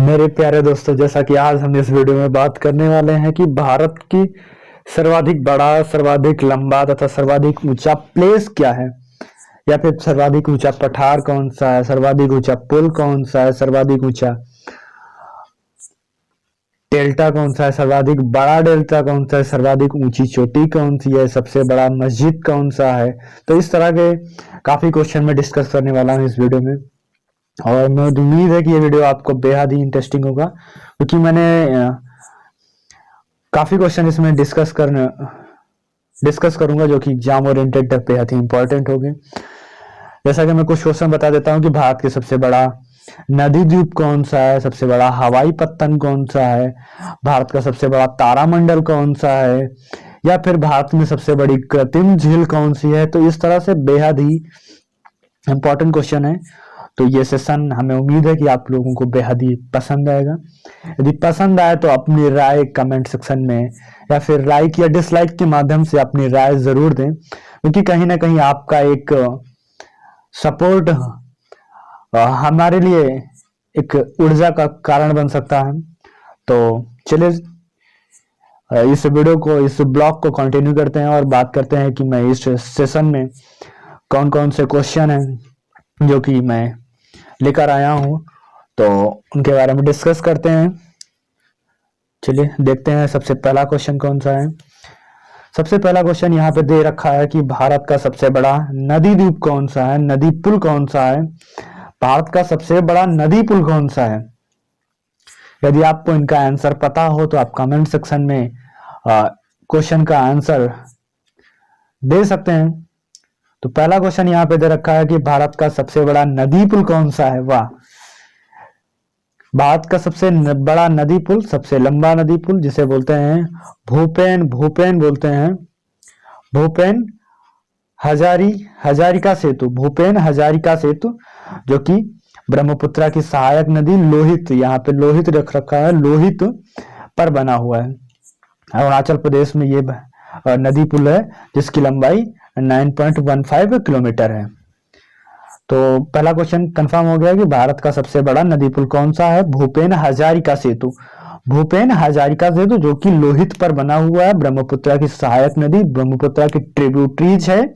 मेरे प्यारे दोस्तों, जैसा कि आज हम इस वीडियो में बात करने वाले हैं कि भारत की सर्वाधिक बड़ा, सर्वाधिक लंबा तथा सर्वाधिक ऊंचा प्लेस क्या है, या फिर सर्वाधिक ऊंचा पठार कौन सा है, सर्वाधिक ऊंचा पुल कौन सा है, सर्वाधिक ऊंचा डेल्टा कौन सा है, सर्वाधिक बड़ा डेल्टा कौन सा है, सर्वाधिक ऊंची चोटी कौन सी है, सबसे बड़ा मस्जिद कौन सा है। तो इस तरह के काफी क्वेश्चन में डिस्कस करने वाला हूँ इस वीडियो में। और मुझे उम्मीद है कि ये वीडियो आपको बेहद ही इंटरेस्टिंग होगा, क्योंकि मैंने काफी क्वेश्चन इसमें डिस्कस करूंगा जो कि एग्जाम ओरिएंटेड बेहद ही इंपॉर्टेंट होंगे। जैसा कि मैं कुछ क्वेश्चन बता देता हूं कि भारत के सबसे बड़ा नदी द्वीप कौन सा है, सबसे बड़ा हवाई पत्तन कौन सा है, भारत का सबसे बड़ा तारामंडल कौन सा है, या फिर भारत में सबसे बड़ी कृत्रिम झील कौन सी है। तो इस तरह से बेहद ही इंपॉर्टेंट क्वेश्चन है। तो ये सेशन हमें उम्मीद है कि आप लोगों को बेहद ही पसंद आएगा। यदि पसंद आए तो अपनी राय कमेंट सेक्शन में या फिर लाइक या डिसलाइक के माध्यम से अपनी राय जरूर दें, क्योंकि कहीं ना कहीं आपका एक सपोर्ट हमारे लिए एक ऊर्जा का कारण बन सकता है। तो चलिए इस वीडियो को, इस ब्लॉग को कंटिन्यू करते हैं और बात करते हैं कि मैं इस सेशन में कौन कौन से क्वेश्चन हैं जो कि मैं लेकर आया हूं, तो उनके बारे में डिस्कस करते हैं। चलिए देखते हैं सबसे पहला क्वेश्चन कौन सा है। सबसे पहला क्वेश्चन यहाँ पे दे रखा है कि भारत का सबसे बड़ा नदी द्वीप कौन सा है, नदी पुल कौन सा है, भारत का सबसे बड़ा नदी पुल कौन सा है। यदि आपको इनका आंसर पता हो तो आप कमेंट सेक्शन में क्वेश्चन का आंसर दे सकते हैं। तो पहला क्वेश्चन यहाँ पे दे रखा है कि भारत का सबसे बड़ा नदी पुल कौन सा है। वाह, भारत का सबसे बड़ा नदी पुल, सबसे लंबा नदी पुल जिसे बोलते हैं भूपेन बोलते हैं, भूपेन हजारिका सेतु, भूपेन हजारिका सेतु, जो कि ब्रह्मपुत्रा की सहायक नदी लोहित, यहाँ पे लोहित रख रखा है, लोहित पर बना हुआ है। अरुणाचल प्रदेश में ये नदी पुल है जिसकी लंबाई 9.15 किलोमीटर है। तो पहला क्वेश्चन कंफर्म हो गया कि भारत का सबसे बड़ा नदी पुल कौन सा है, भूपेन हजारिका सेतु, भूपेन हजारिका सेतु, जो कि लोहित पर बना हुआ है। ब्रह्मपुत्रा की सहायक नदी, ब्रह्मपुत्रा की ट्रिब्यूटरीज है,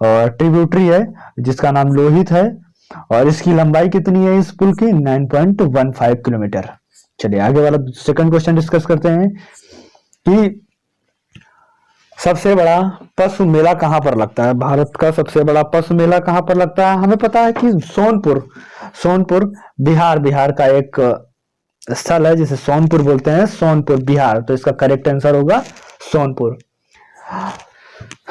और ट्रिब्यूटरी है जिसका नाम लोहित है, और इसकी लंबाई कितनी है इस पुल की, 9.15 किलोमीटर। चलिए आगे वाला सेकंड क्वेश्चन डिस्कस करते हैं कि सबसे बड़ा पशु मेला कहां पर लगता है। भारत का सबसे बड़ा पशु मेला कहां पर लगता है। हमें पता है कि सोनपुर बिहार का एक स्थल है जिसे सोनपुर बोलते हैं, सोनपुर बिहार। तो इसका करेक्ट आंसर होगा सोनपुर।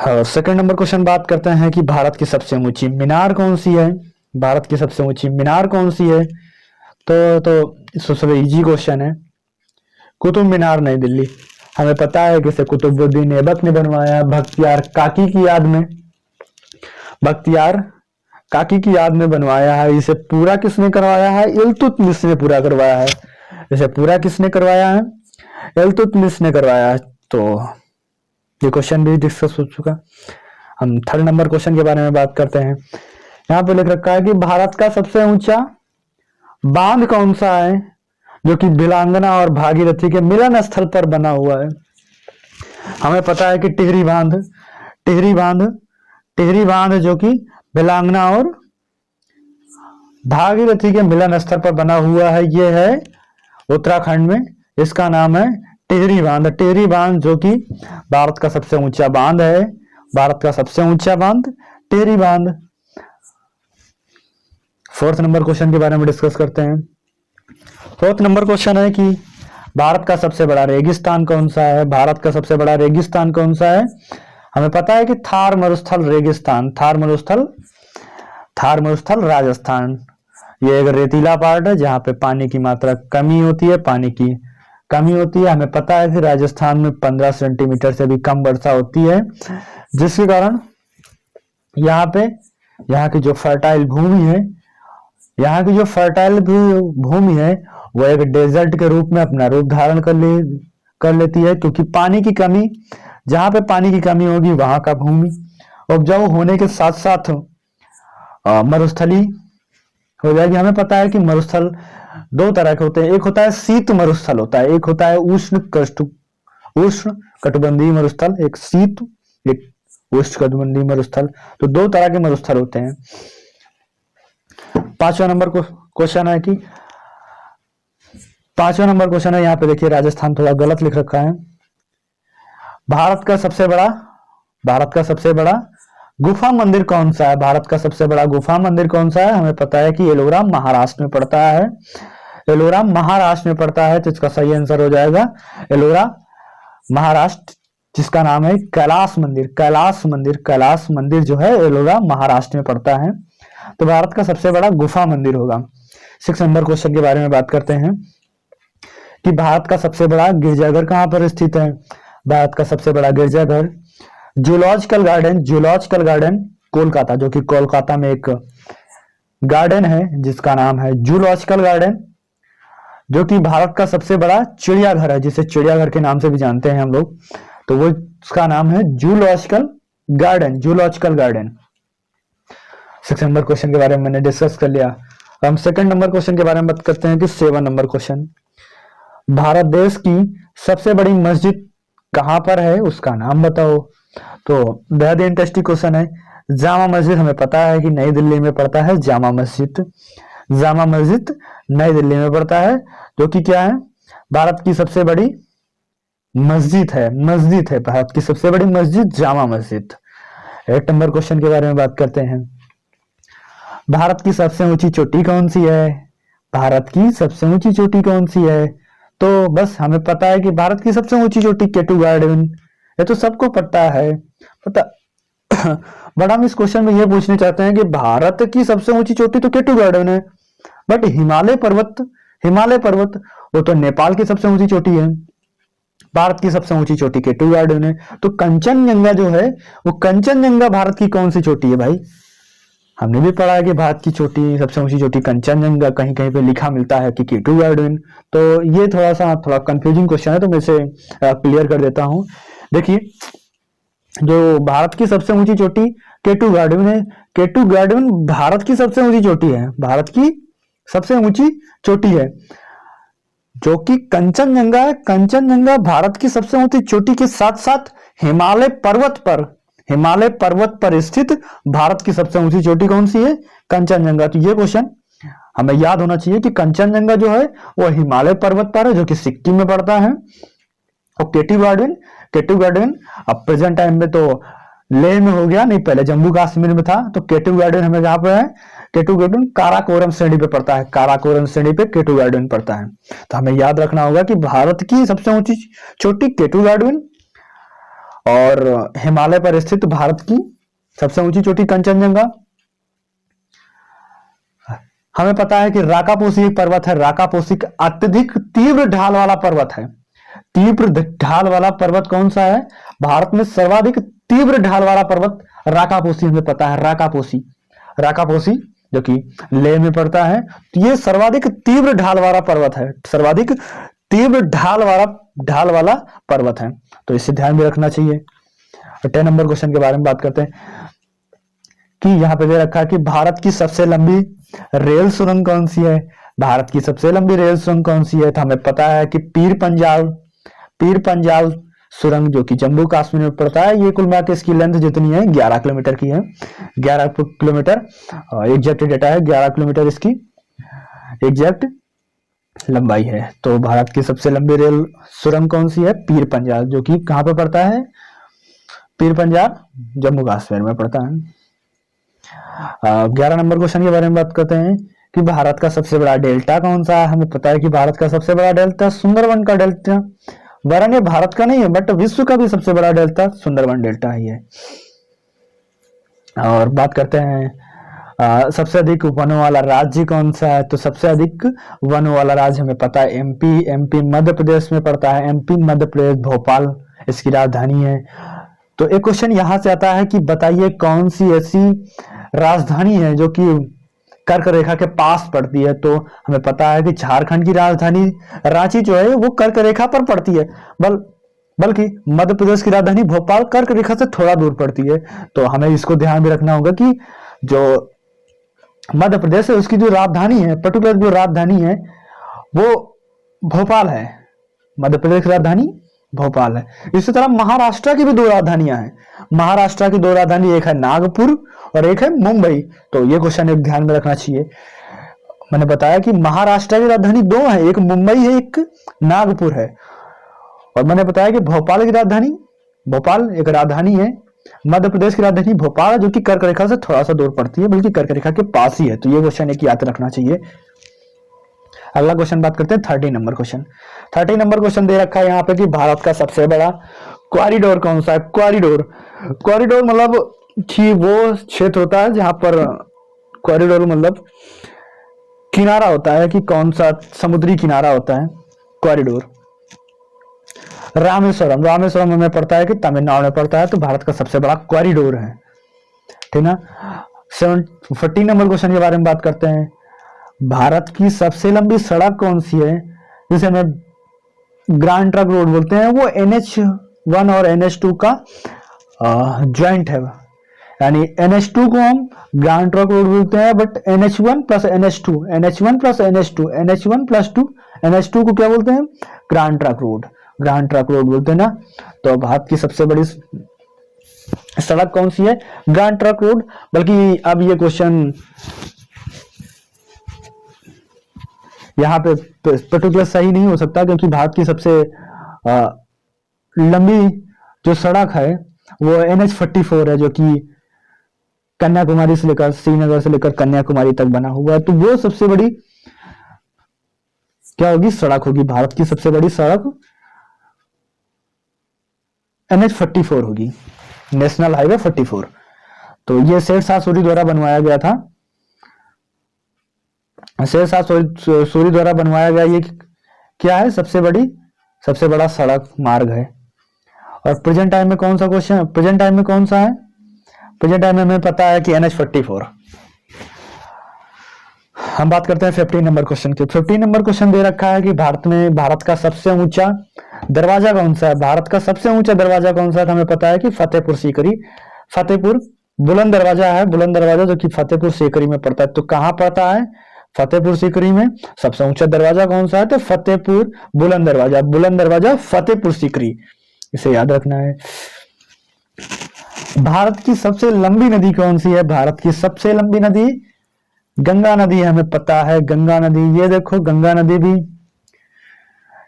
सेकंड नंबर क्वेश्चन बात करते हैं कि भारत की सबसे ऊंची मीनार कौन सी है, भारत की सबसे ऊंची मीनार कौन सी है। तो सबसे इजी क्वेश्चन है, कुतुब मीनार नई दिल्ली। हमें पता है कि इसे कुतुबुद्दीन ऐबक ने बनवाया बख्तियार काकी की याद में, बख्तियार काकी की याद में बनवाया है। इसे पूरा किसने करवाया है, इल्तुतमिश ने पूरा करवाया है। इसे पूरा किसने करवाया है, इल्तुतमिश ने करवाया है। तो ये क्वेश्चन भी डिस्कस हो चुका। हम थर्ड नंबर क्वेश्चन के बारे में बात करते हैं। यहाँ पे लिख रखा है कि भारत का सबसे ऊंचा बांध कौन सा है जो कि भिलांगना और भागीरथी के मिलन स्थल पर बना हुआ है। हमें पता है कि टिहरी बांध जो कि भिलांगना और भागीरथी के मिलन स्थल पर बना हुआ है, ये है उत्तराखंड में। इसका नाम है टिहरी बांध, जो कि भारत का सबसे ऊंचा बांध है, भारत का सबसे ऊंचा बांध टिहरी बांध। फोर्थ नंबर क्वेश्चन के बारे में डिस्कस करते हैं। फोर्थ नंबर क्वेश्चन है कि भारत का सबसे बड़ा रेगिस्तान कौन सा है, भारत का सबसे बड़ा रेगिस्तान कौन सा है। हमें पता है कि थार मरुस्थल रेगिस्तान, थार मरुस्थल राजस्थान। ये एक रेतीला पार्ट है जहां पे पानी की मात्रा कमी होती है, हमें पता है कि राजस्थान में 15 सेंटीमीटर से भी कम वर्षा होती है, जिसके कारण यहाँ की जो फर्टाइल भूमि है वो एक डेजर्ट के रूप में अपना रूप धारण कर लेती है, क्योंकि पानी की कमी, जहां पे पानी की कमी होगी वहां का भूमि उपजाऊ होने के साथ साथ मरुस्थली हो जाएगी। हमें पता है कि मरुस्थल दो तरह के होते हैं, एक होता है शीत मरुस्थल होता है, एक होता है उष्ण कटिबंधीय मरुस्थल, एक शीत एक उष्ण कटिबंधीय मरुस्थल। तो दो तरह के मरुस्थल होते हैं। 5वां नंबर को क्वेश्चन है कि 5वां नंबर क्वेश्चन है, यहाँ पे देखिए राजस्थान थोड़ा गलत लिख रखा है। भारत का सबसे बड़ा गुफा मंदिर कौन सा है? भारत का सबसे बड़ा गुफा मंदिर कौन सा है? हमें पता है कि एलोरा महाराष्ट्र में पड़ता है, एलोरा महाराष्ट्र में पड़ता है, तो इसका सही आंसर हो जाएगा एलोरा महाराष्ट्र, जिसका नाम है कैलाश मंदिर। कैलाश मंदिर जो है एलोरा महाराष्ट्र में पड़ता है। तो भारत का सबसे बड़ा गुफा मंदिर होगा। 6 नंबर क्वेश्चन के बारे में बात करते हैं कि भारत का सबसे बड़ा गिरजाघर कहां पर स्थित है? भारत का सबसे बड़ा गिरजाघर जूलॉजिकल गार्डन कोलकाता, जो कि कोलकाता में एक गार्डन है जिसका नाम है जूलॉजिकल गार्डन, जो कि भारत का सबसे बड़ा चिड़ियाघर है, जिसे चिड़ियाघर के नाम से भी जानते हैं हम लोग। तो वो उसका नाम है जूलॉजिकल गार्डन। 6 नंबर क्वेश्चन के बारे में मैंने डिस्कस कर लिया। हम 2nd नंबर क्वेश्चन के बारे में बात करते हैं कि 7 नंबर क्वेश्चन, भारत देश की सबसे बड़ी मस्जिद कहां पर है? उसका नाम बताओ। तो बेहद इंटरेस्टिंग क्वेश्चन है। जामा मस्जिद हमें पता है कि नई दिल्ली में पड़ता है, जामा मस्जिद नई दिल्ली में पड़ता है, जो कि क्या है? भारत की सबसे बड़ी मस्जिद है भारत की सबसे बड़ी मस्जिद जामा मस्जिद। 8 नंबर क्वेश्चन के बारे में बात करते हैं, भारत की सबसे ऊंची चोटी कौन सी है? भारत की सबसे ऊंची चोटी कौन सी है? तो बस हमें पता है कि भारत की सबसे ऊंची चोटी केटू गार्डन, ये तो सबको पता है। बट हम इस क्वेश्चन में ये पूछना चाहते हैं कि भारत की सबसे ऊंची चोटी तो केटू गार्डन है, बट हिमालय पर्वत वो तो नेपाल की सबसे ऊंची चोटी है। भारत की सबसे ऊंची चोटी केटू गार्डन है। तो कंचनजंगा जो है वो कंचनजंगा भारत की कौन सी चोटी है भाई? हमने भी पढ़ा है कि भारत की सबसे ऊंची चोटी कंचनजंगा, कहीं कहीं पे लिखा मिलता है कि केटू गार्डन। तो ये थोड़ा कंफ्यूजिंग क्वेश्चन है, तो मैं इसे क्लियर कर देता हूं। देखिए, जो भारत की सबसे ऊंची चोटी केटू गार्डन है, केटू गार्डन भारत की सबसे ऊंची चोटी है, भारत की सबसे ऊंची चोटी है, जो कि कंचनजंगा है। कंचनजंगा भारत की सबसे ऊंची चोटी के साथ साथ हिमालय पर्वत पर स्थित भारत की सबसे ऊंची चोटी कौन सी है? कंचनजंगा। तो ये क्वेश्चन हमें याद होना चाहिए कि कंचनजंगा जो है वो हिमालय पर्वत पर है, जो कि सिक्किम में पड़ता है। और केटू गार्डन अब प्रेजेंट टाइम में तो लेह में हो गया, नहीं पहले जम्मू कश्मीर में था। तो केटू गार्डन हमें जहां पे है, केटू गार्डन काराकोरम श्रेणी पे पड़ता है, काराकोरम श्रेणी पे केटू गार्डन पड़ता है। तो हमें याद रखना होगा कि भारत की सबसे ऊंची चोटी केटू गार्डन और हिमालय पर स्थित भारत की सबसे ऊंची चोटी कंचनजंगा। हमें पता है कि राकापोसी एक पर्वत है, राकापोसी अत्यधिक तीव्र ढाल वाला पर्वत है। तीव्र ढाल वाला पर्वत कौन सा है? भारत में सर्वाधिक तीव्र ढाल वाला पर्वत राकापोसी हमें पता है, राकापोसी जो कि लेह में पड़ता है। तो ये सर्वाधिक तीव्र ढाल वाला पर्वत है, सर्वाधिक तीव्र ढाल वाला पर्वत है। तो इसे ध्यान में रखना चाहिए। 10 नंबर क्वेश्चन के बारे में बात करते हैं कि यहाँ पे दे रखा है कि भारत की सबसे लंबी रेल सुरंग कौन सी है? भारत की सबसे लंबी रेल सुरंग कौन सी है? तो हमें पता है कि पीर पंजाल सुरंग, जो कि जम्मू कश्मीर में पड़ता है। ये कुल मिला के इसकी लेंथ जितनी है 11 किलोमीटर की है, 11 किलोमीटर एग्जैक्ट डेटा है, 11 किलोमीटर इसकी एग्जैक्ट लंबाई है। तो भारत की सबसे लंबी रेल सुरंग कौन सी है? पीर पंजाल, जो कि कहां पे पड़ता है? पीर पंजाल जम्मू कश्मीर में पड़ता है। 11 नंबर क्वेश्चन के बारे में बात करते हैं कि भारत का सबसे बड़ा डेल्टा कौन सा है? हमें पता है कि भारत का सबसे बड़ा डेल्टा सुंदरबन का डेल्टा, वरन ये भारत का नहीं है बट विश्व का भी सबसे बड़ा डेल्टा सुंदरबन डेल्टा ही है। और बात करते हैं सबसे अधिक वनों वाला राज्य कौन सा है? तो सबसे अधिक वनों वाला राज्य हमें पता है एमपी मध्य प्रदेश में पड़ता है, एमपी मध्य प्रदेश, भोपाल इसकी राजधानी है। तो एक क्वेश्चन यहां से आता है कि बताइए कौन सी ऐसी राजधानी है जो कि कर्क रेखा के पास पड़ती है? तो हमें पता है कि झारखंड की राजधानी रांची जो है वो कर्क रेखा पर पड़ती है, बल्कि मध्य प्रदेश की राजधानी भोपाल कर्क रेखा से थोड़ा दूर पड़ती है। तो हमें इसको ध्यान में रखना होगा कि जो मध्य प्रदेश है उसकी जो राजधानी है, पर्टिकुलर जो राजधानी है वो भोपाल है। मध्य प्रदेश की राजधानी भोपाल है। इसी तरह महाराष्ट्र की भी दो राजधानियां हैं। महाराष्ट्र की दो राजधानी, एक है नागपुर और एक है मुंबई। तो ये क्वेश्चन एक ध्यान में रखना चाहिए। मैंने बताया कि महाराष्ट्र की राजधानी दो है, एक मुंबई है, एक नागपुर है। और मैंने बताया कि भोपाल की राजधानी, भोपाल एक राजधानी है। मध्य प्रदेश की राजधानी भोपाल है, जो कि कर्क रेखा से थोड़ा सा दूर पड़ती है, बल्कि कर्क रेखा के पास ही है। तो ये क्वेश्चन एक याद रखना चाहिए। अगला क्वेश्चन बात करते हैं 30 नंबर क्वेश्चन। 30 नंबर क्वेश्चन दे रखा है यहाँ पे कि भारत का सबसे बड़ा कॉरिडोर कौन सा है। कॉरिडोर, कॉरिडोर मतलब कि वो क्षेत्र होता है जहां पर, कॉरिडोर मतलब किनारा होता है कि कौन सा समुद्री किनारा होता है कॉरिडोर। रामेश्वरम, रामेश्वरम हमें पड़ता है कि तमिलनाडु में पड़ता है, तो भारत का सबसे बड़ा कॉरिडोर है, ठीक ना। 14 नंबर क्वेश्चन के बारे में बात करते हैं। भारत की सबसे लंबी सड़क कौन सी है, जिसे हमें ग्रैंड ट्रंक रोड बोलते हैं। वो NH1 और NH2 का ज्वाइंट है, यानी NH2 को हम ग्रैंड ट्रंक रोड बोलते हैं, but NH1 plus NH2, NH1 plus NH2, NH1 plus 2, NH2 को क्या बोलते हैं, grand trunk road, grand trunk road बोलते हैं ना। तो भारत की सबसे बड़ी सड़क कौन सी है, ग्रैंड ट्रंक रोड। बल्कि अब ये क्वेश्चन यहाँ पे पर्टिकुलर सही नहीं हो सकता, क्योंकि भारत की सबसे लंबी जो सड़क है वो NH44 है, जो कि कन्याकुमारी से लेकर, श्रीनगर से लेकर कन्याकुमारी तक बना हुआ है। तो वो सबसे बड़ी क्या होगी, सड़क होगी। भारत की सबसे बड़ी सड़क NH44 होगी, नेशनल हाईवे 44। तो ये शेरशाह सूरी द्वारा बनवाया गया था, शेरशाह सूरी द्वारा बनवाया गया। ये क्या है, सबसे बड़ा सड़क मार्ग है। और प्रेजेंट टाइम में कौन सा क्वेश्चन, प्रेजेंट टाइम में कौन सा है, प्रेजेंट टाइम में हमें पता है कि NH44। हम बात करते हैं 15 नंबर क्वेश्चन के। 15 नंबर क्वेश्चन दे रखा है कि भारत का सबसे ऊंचा दरवाजा कौन सा है। भारत का सबसे ऊंचा दरवाजा कौन सा है, तो हमें पता है कि फतेहपुर सीकरी, फतेहपुर बुलंद दरवाजा है, बुलंद दरवाजा, जो कि फतेहपुर सीकरी में पड़ता है। तो कहां पड़ता है, फतेहपुर सीकरी में। सबसे ऊंचा दरवाजा कौन सा है, तो फतेहपुर बुलंद दरवाजा, बुलंद दरवाजा फतेहपुर सीकरी, इसे याद रखना है। भारत की सबसे लंबी नदी कौन सी है, भारत की सबसे लंबी नदी गंगा नदी है, हमें पता है गंगा नदी। ये देखो गंगा नदी भी,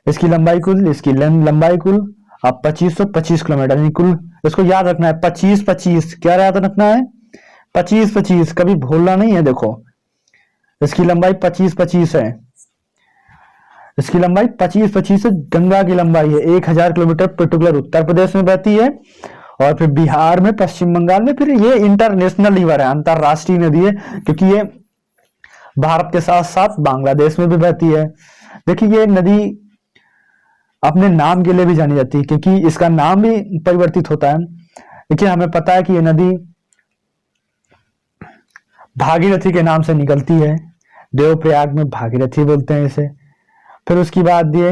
इसकी लंबाई कुल, इसकी लंबाई कुल अब 2525 किलोमीटर, कुल इसको याद रखना है 2525। क्या याद रखना है, 2525, कभी भूलना नहीं है। देखो इसकी लंबाई 2525 है, इसकी लंबाई 2525 है। गंगा की लंबाई है 1000 किलोमीटर, पर्टिकुलर उत्तर प्रदेश में बहती है, और फिर बिहार में, पश्चिम बंगाल में। फिर ये इंटरनेशनल रिवर है, अंतरराष्ट्रीय नदी है, क्योंकि ये भारत के साथ साथ बांग्लादेश में भी बहती है। देखिए ये नदी अपने नाम के लिए भी जानी जाती है, क्योंकि इसका नाम भी परिवर्तित होता है। देखिए हमें पता है कि ये नदी भागीरथी के नाम से निकलती है, देवप्रयाग में भागीरथी बोलते हैं इसे। फिर उसके बाद ये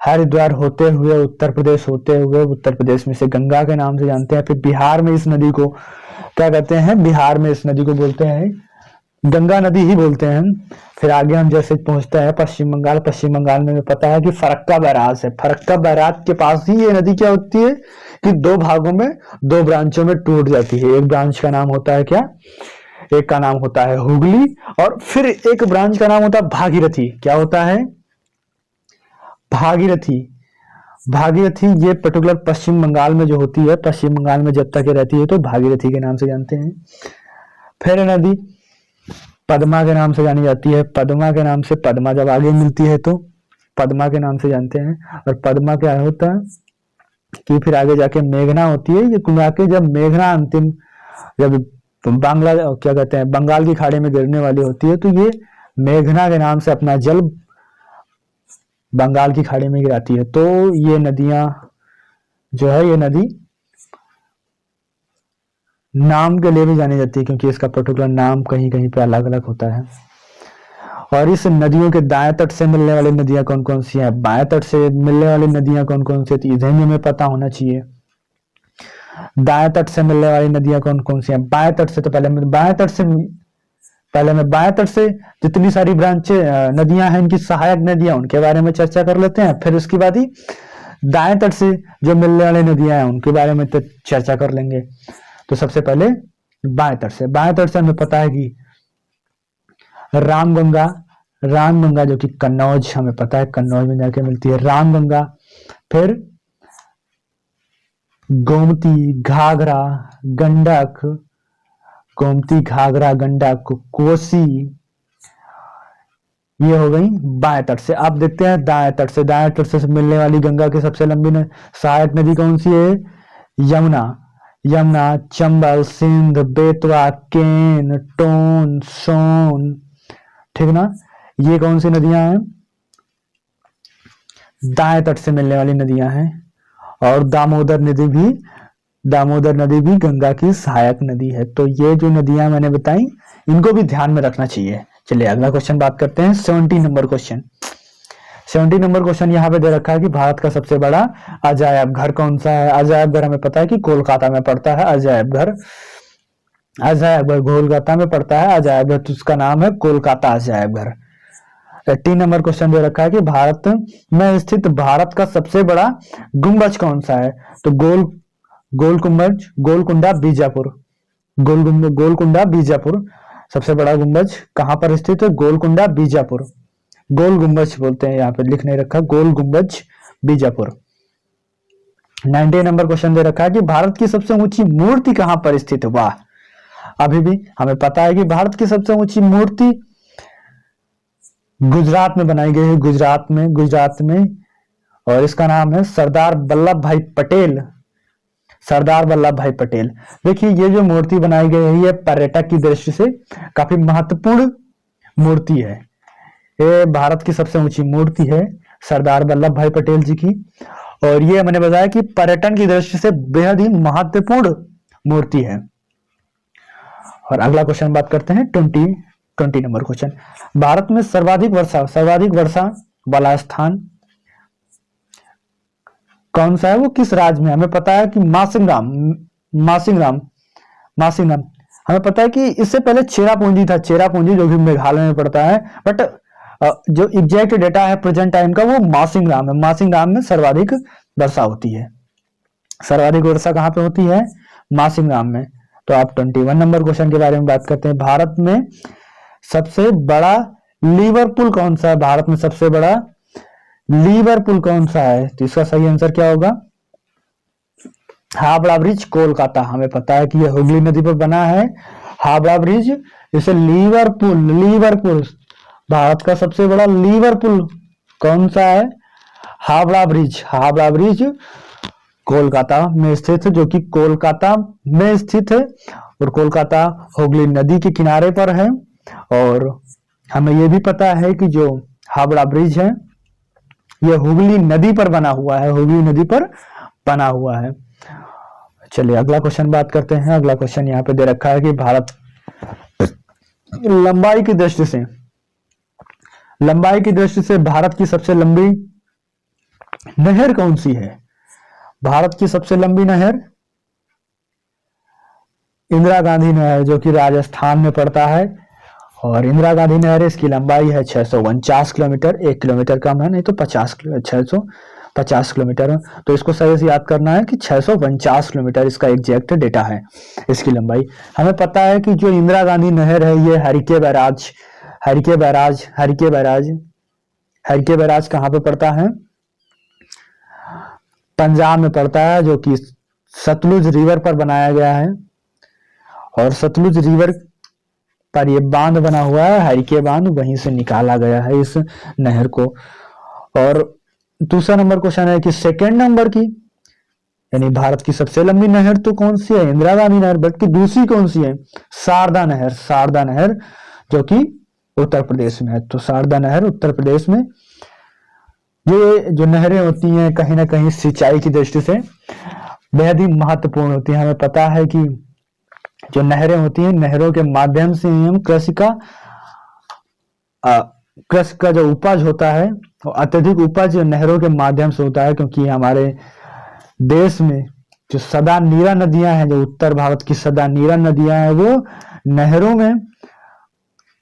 हरिद्वार होते हुए उत्तर प्रदेश होते हुए, उत्तर प्रदेश में से गंगा के नाम से जानते हैं। फिर बिहार में इस नदी को क्या कहते हैं, बिहार में इस नदी को बोलते हैं गंगा नदी ही बोलते हैं। फिर आगे हम जैसे पहुंचते हैं पश्चिम बंगाल, पश्चिम बंगाल में पता है कि फरक्का बैराज है, फरक्का बैराज के पास ही ये नदी क्या होती है कि दो भागों में, दो ब्रांचों में टूट जाती है। एक ब्रांच का नाम होता है क्या, एक का नाम होता है हुगली, और फिर एक ब्रांच का नाम होता है भागीरथी। क्या होता है, भागीरथी। भागीरथी ये पर्टिकुलर पश्चिम बंगाल में जो होती है, पश्चिम बंगाल में जब तक ये रहती है तो भागीरथी के नाम से जानते हैं। फिर नदी पद्मा के नाम से जानी जाती है, पद्मा के नाम से, पद्मा जब आगे मिलती है तो पद्मा के नाम से जानते हैं। और पद्मा क्या होता है कि फिर आगे जाके मेघना होती है। ये कुल के जब मेघना अंतिम, जब बांग्ला क्या कहते हैं बंगाल की खाड़ी में गिरने वाली होती है, तो ये मेघना के नाम से अपना जल बंगाल की खाड़ी में गिराती है। तो ये नदियां जो है, ये नदी नाम के लिए भी जानी जाती है, क्योंकि इसका पर्टिकुलर नाम कहीं कहीं पे अलग अलग होता है। और इस नदियों के दाएं तट से मिलने वाली नदियां कौन कौन सी हैं, बाएं तट से मिलने वाली नदियां कौन कौन सी, तो इधर हमें पता होना चाहिए। दाएं तट से मिलने वाली नदियां कौन कौन सी हैं, बाएं तट से, तो पहले बाएं तट से पहले मैं बाएं तट से जितनी सारी ब्रांचें नदियां हैं, इनकी सहायक नदियां, उनके बारे में चर्चा कर लेते हैं। फिर उसके बाद ही दाएं तट से जो मिलने वाली नदियां हैं उनके बारे में तो चर्चा कर लेंगे। तो सबसे पहले बाएं तट से, बाएं तट से हमें पता है कि रामगंगा, रामगंगा जो कि कन्नौज, हमें पता है कन्नौज में जाके मिलती है रामगंगा। फिर गोमती, घाघरा, गंडक, गोमती, घाघरा, गंडक, कोसी, ये हो गई बाएं तट से। अब देखते हैं दाएं तट से, दाएं तट से मिलने वाली गंगा की सबसे लंबी सहायक नदी कौन सी है? यमुना, यमुना, चंबल, सिंध, बेतवा, केन, टोन, सोन, ठीक ना, ये कौन सी नदियां हैं? दाएं तट से मिलने वाली नदियां हैं। और दामोदर नदी भी, दामोदर नदी भी गंगा की सहायक नदी है। तो ये जो नदियां मैंने बताई इनको भी ध्यान में रखना चाहिए। चलिए अगला क्वेश्चन बात करते हैं, 70 नंबर क्वेश्चन। 70 नंबर क्वेश्चन यहाँ पे दे रखा है कि भारत का सबसे बड़ा अजायब घर कौन सा है? अजायब घर हमें पता है कि कोलकाता में पड़ता है अजायब घर, अजायब घर कोलकाता में पड़ता है अजायब घर, तो उसका नाम है कोलकाता अजायब घर। 80 नंबर क्वेश्चन दे रखा है कि भारत में स्थित भारत का सबसे बड़ा गुंबज कौन सा है? तो गोल गुंबज, गोलकुंडा बीजापुर, गोलकुंडा बीजापुर, सबसे बड़ा गुंबज कहां पर स्थित है? गोलकुंडा बीजापुर, गोल गुंबज बोलते हैं, यहाँ पे लिख नहीं रखा, गोल गुंबज बीजापुर। 90 नंबर क्वेश्चन दे रखा है कि भारत की सबसे ऊंची मूर्ति कहां पर स्थित है? वाह, अभी भी हमें पता है कि भारत की सबसे ऊंची मूर्ति गुजरात में बनाई गई है, गुजरात में, और इसका नाम है सरदार वल्लभ भाई पटेल, सरदार वल्लभ भाई पटेल। देखिए ये जो मूर्ति बनाई गई है ये पर्यटक की दृष्टि से काफी महत्वपूर्ण मूर्ति है। ये भारत की सबसे ऊंची मूर्ति है सरदार वल्लभ भाई पटेल जी की, और ये मैंने बताया कि पर्यटन की दृष्टि से बेहद ही महत्वपूर्ण मूर्ति है। और अगला क्वेश्चन बात करते हैं 20 नंबर क्वेश्चन। भारत में सर्वाधिक वर्षा वाला स्थान कौन सा है? वो किस राज्य में? हमें पता है कि मासिंगराम, हमें पता है कि इससे पहले चेरापूंजी था, चेरापूंजी जो कि मेघालय में पड़ता है, बट जो एग्जैक्ट डेटा है प्रेजेंट टाइम का वो मासिंगराम है। मासिंगराम में सर्वाधिक वर्षा होती है। सर्वाधिक वर्षा कहां पे होती है? मासिंगराम में। तो आप 21 नंबर क्वेश्चन के बारे में बात करते हैं। भारत में सबसे बड़ा लिवरपूल कौन सा है? भारत में सबसे बड़ा लिवरपूल कौन सा है? तो इसका सही आंसर क्या होगा? हावड़ा ब्रिज, कोलकाता। हमें पता है कि यह हुगली नदी पर बना है हावड़ा ब्रिज, इसे लिवरपूल, भारत का सबसे बड़ा लिवरपूल कौन सा है? हावड़ा ब्रिज कोलकाता में स्थित है, जो कि कोलकाता में स्थित है, और कोलकाता हुगली नदी के किनारे पर है। और हमें यह भी पता है कि जो हावड़ा ब्रिज है यह हुगली नदी पर बना हुआ है, हुगली नदी पर बना हुआ है। चलिए अगला क्वेश्चन बात करते हैं। अगला क्वेश्चन यहाँ पे दे रखा है कि भारत लंबाई की दृष्टि से भारत की सबसे लंबी नहर कौन सी है? भारत की सबसे लंबी नहर इंदिरा गांधी नहर, जो कि राजस्थान में पड़ता है, और इंदिरा गांधी नहर, इसकी लंबाई है 649 किलोमीटर, 1 किलोमीटर कम है, नहीं तो 650 किलोमीटर। तो इसको सही से याद करना है कि 649 किलोमीटर इसका एग्जैक्ट डेटा है इसकी लंबाई। हमें पता है कि जो इंदिरा गांधी नहर है ये हरिके बैराज कहाँ पे पड़ता है? पंजाब में पड़ता है, जो कि सतलुज रिवर पर बनाया गया है, और सतलुज रिवर पर ये बांध बना हुआ है, हरिके बांध, वहीं से निकाला गया है इस नहर को। और दूसरा नंबर क्वेश्चन है कि सेकेंड नंबर की, यानी भारत की सबसे लंबी नहर तो कौन सी है? इंदिरा गांधी नहर, बल्कि दूसरी कौन सी है? शारदा नहर, जो कि उत्तर प्रदेश में है। तो शारदा नहर उत्तर प्रदेश में। ये जो नहरें होती हैं कहीं ना कहीं सिंचाई की दृष्टि से बेहद ही महत्वपूर्ण होती हैं। हमें पता है कि जो नहरें होती हैं, नहरों के माध्यम से हम कृषि का जो उपज होता है, अत्यधिक उपज नहरों के माध्यम से होता है, क्योंकि हमारे देश में जो सदा नीरा नदियां हैं, जो उत्तर भारत की सदा नीरा नदियां हैं, वो नहरों में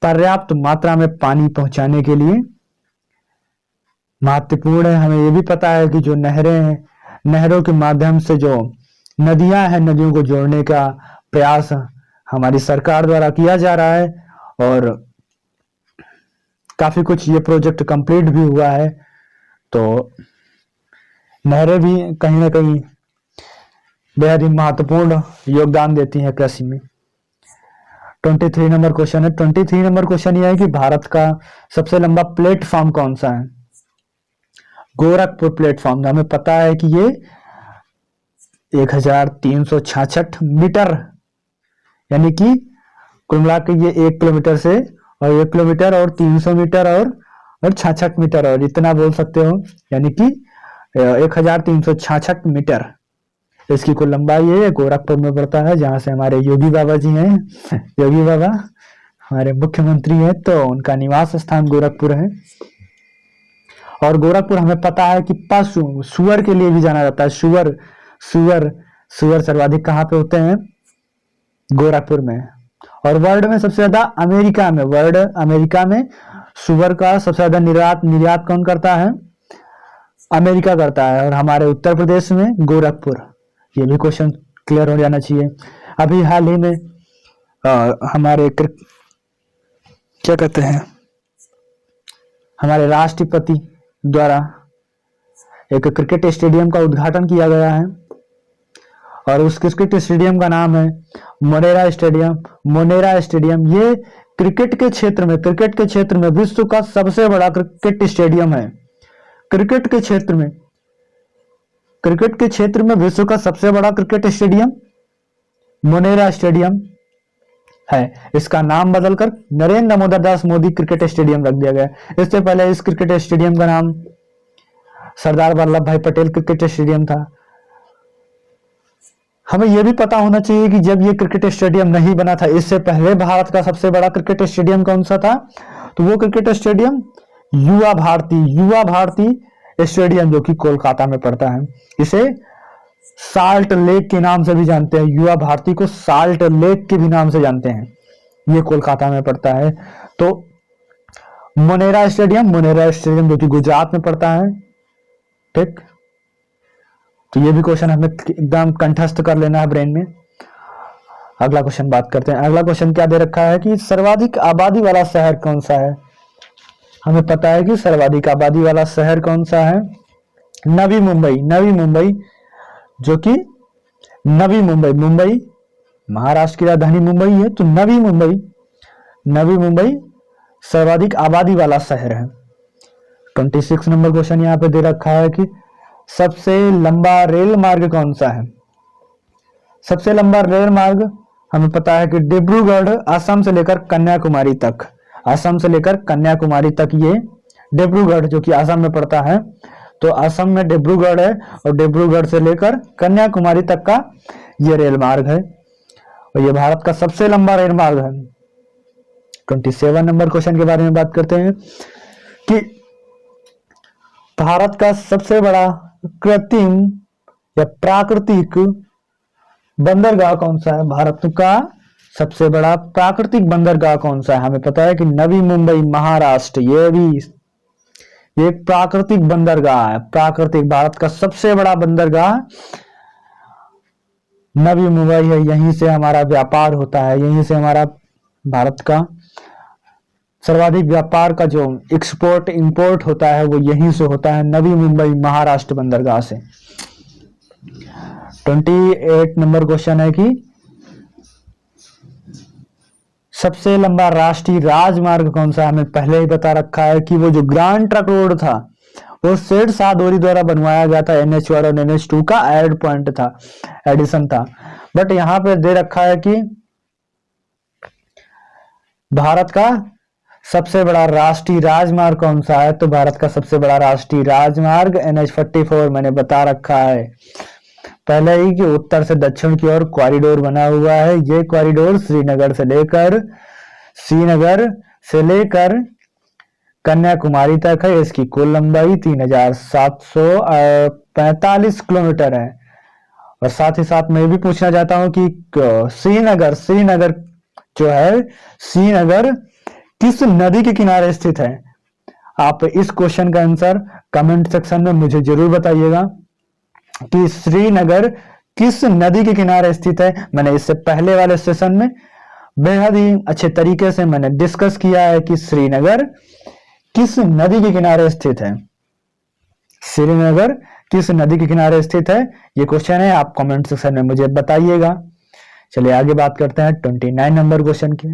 पर्याप्त मात्रा में पानी पहुंचाने के लिए महत्वपूर्ण है। हमें यह भी पता है कि जो नहरें हैं, नहरों के माध्यम से जो नदियां हैं, नदियों को जोड़ने का प्रयास हमारी सरकार द्वारा किया जा रहा है और काफी कुछ ये प्रोजेक्ट कंप्लीट भी हुआ है। तो नहरें भी कहीं ना कहीं बेहद ही महत्वपूर्ण योगदान देती हैं कृषि में। 23 नंबर क्वेश्चन है। 23 नंबर क्वेश्चन यह है कि भारत का सबसे लंबा प्लेटफॉर्म कौन सा है? गोरखपुर प्लेटफॉर्म। हमें पता है कि ये 1366 मीटर, यानी कि कुल मिला के ये 1 किलोमीटर से और 1 किलोमीटर और 300 मीटर और 66 मीटर और इतना बोल सकते हो, यानी कि 1366 मीटर इसकी कुल लंबाई है। गोरखपुर में पड़ता है, जहां से हमारे योगी बाबा जी हैं। योगी बाबा हमारे मुख्यमंत्री हैं, तो उनका निवास स्थान गोरखपुर है। और गोरखपुर हमें पता है कि पशु सुअर के लिए भी जाना जाता है। सुअर सुअर सुअर सर्वाधिक कहाँ पे होते हैं? गोरखपुर में। और वर्ल्ड में सबसे ज्यादा अमेरिका में सुअर का सबसे ज्यादा निर्यात कौन करता है? अमेरिका करता है। और हमारे उत्तर प्रदेश में गोरखपुर। ये भी क्वेश्चन क्लियर हो जाना चाहिए। अभी हाल ही में हमारे क्या कहते हैं, हमारे राष्ट्रपति द्वारा एक क्रिकेट स्टेडियम का उद्घाटन किया गया है और उस क्रिकेट स्टेडियम का नाम है मोटेरा स्टेडियम। ये क्रिकेट के क्षेत्र में विश्व का सबसे बड़ा क्रिकेट स्टेडियम है। क्रिकेट के क्षेत्र में विश्व का सबसे बड़ा क्रिकेट स्टेडियम मोटेरा स्टेडियम है। इसका नाम बदलकर नरेंद्र दामोदर दास मोदी क्रिकेट स्टेडियम रख दिया गया। इससे पहले इस क्रिकेट स्टेडियम का नाम सरदार वल्लभ भाई पटेल क्रिकेट स्टेडियम था। हमें यह भी पता होना चाहिए कि जब ये क्रिकेट स्टेडियम नहीं बना था, इससे पहले भारत का सबसे बड़ा क्रिकेट स्टेडियम कौन सा था? तो वो क्रिकेट स्टेडियम युवा भारती स्टेडियम, जो कि कोलकाता में पड़ता है। इसे साल्ट लेक के नाम से भी जानते हैं। युवा भारती को साल्ट लेक के भी नाम से जानते हैं। ये कोलकाता में पड़ता है। तो मोटेरा स्टेडियम जो कि गुजरात में पड़ता है। ठीक, तो ये भी क्वेश्चन हमें एकदम कंठस्थ कर लेना है ब्रेन में। अगला क्वेश्चन बात करते हैं। अगला क्वेश्चन क्या दे रखा है कि सर्वाधिक आबादी वाला शहर कौन सा है? हमें पता है कि सर्वाधिक आबादी वाला शहर कौन सा है? नवी मुंबई, जो कि मुंबई महाराष्ट्र की राजधानी मुंबई है। तो नवी मुंबई सर्वाधिक आबादी वाला शहर है। 26 नंबर क्वेश्चन यहाँ पे दे रखा है कि सबसे लंबा रेल मार्ग कौन सा है? सबसे लंबा रेल मार्ग हमें पता है कि डिब्रूगढ़, असम से लेकर कन्याकुमारी तक ये डिब्रूगढ़, जो कि असम में पड़ता है। तो असम में डिब्रूगढ़ है और डिब्रूगढ़ से लेकर कन्याकुमारी तक का ये रेल मार्ग है और ये भारत का सबसे लंबा रेल मार्ग है। 27 नंबर क्वेश्चन के बारे में बात करते हैं कि भारत का सबसे बड़ा कृत्रिम या प्राकृतिक बंदरगाह कौन सा है? भारत का सबसे बड़ा प्राकृतिक बंदरगाह कौन सा है? हमें पता है कि नवी मुंबई महाराष्ट्र, ये एक प्राकृतिक बंदरगाह है। भारत का सबसे बड़ा बंदरगाह नवी मुंबई है। यहीं से हमारा व्यापार होता है, यहीं से हमारा भारत का सर्वाधिक व्यापार का जो एक्सपोर्ट इंपोर्ट होता है वो यहीं से होता है, नवी मुंबई महाराष्ट्र बंदरगाह से। 28 नंबर क्वेश्चन है कि सबसे लंबा राष्ट्रीय राजमार्ग कौन सा? हमें पहले ही बता रखा है कि वो जो ग्रांड ट्रक रोड था वो सेठ सादोरी द्वारा बनवाया गया था। NH1 और NH2 का एडिशन था। बट यहाँ पे दे रखा है कि भारत का सबसे बड़ा राष्ट्रीय राजमार्ग कौन सा है? तो भारत का सबसे बड़ा राष्ट्रीय राजमार्ग NH44 मैंने बता रखा है पहले ही कि उत्तर से दक्षिण की ओर कॉरिडोर बना हुआ है। ये कॉरिडोर श्रीनगर से लेकर कन्याकुमारी तक है। इसकी कुल लंबाई 3745 किलोमीटर है। और साथ ही साथ मैं भी पूछना चाहता हूं कि श्रीनगर जो है, श्रीनगर किस नदी के किनारे स्थित है? आप इस क्वेश्चन का आंसर कमेंट सेक्शन में मुझे जरूर बताइएगा कि श्रीनगर किस नदी के किनारे स्थित है। मैंने इससे पहले वाले सेशन में बेहद ही अच्छे तरीके से मैंने डिस्कस किया है कि श्रीनगर किस नदी के किनारे स्थित है। श्रीनगर किस नदी के किनारे स्थित है, ये क्वेश्चन है, आप कमेंट सेक्शन में मुझे बताइएगा। चलिए आगे बात करते हैं 29 नंबर क्वेश्चन की।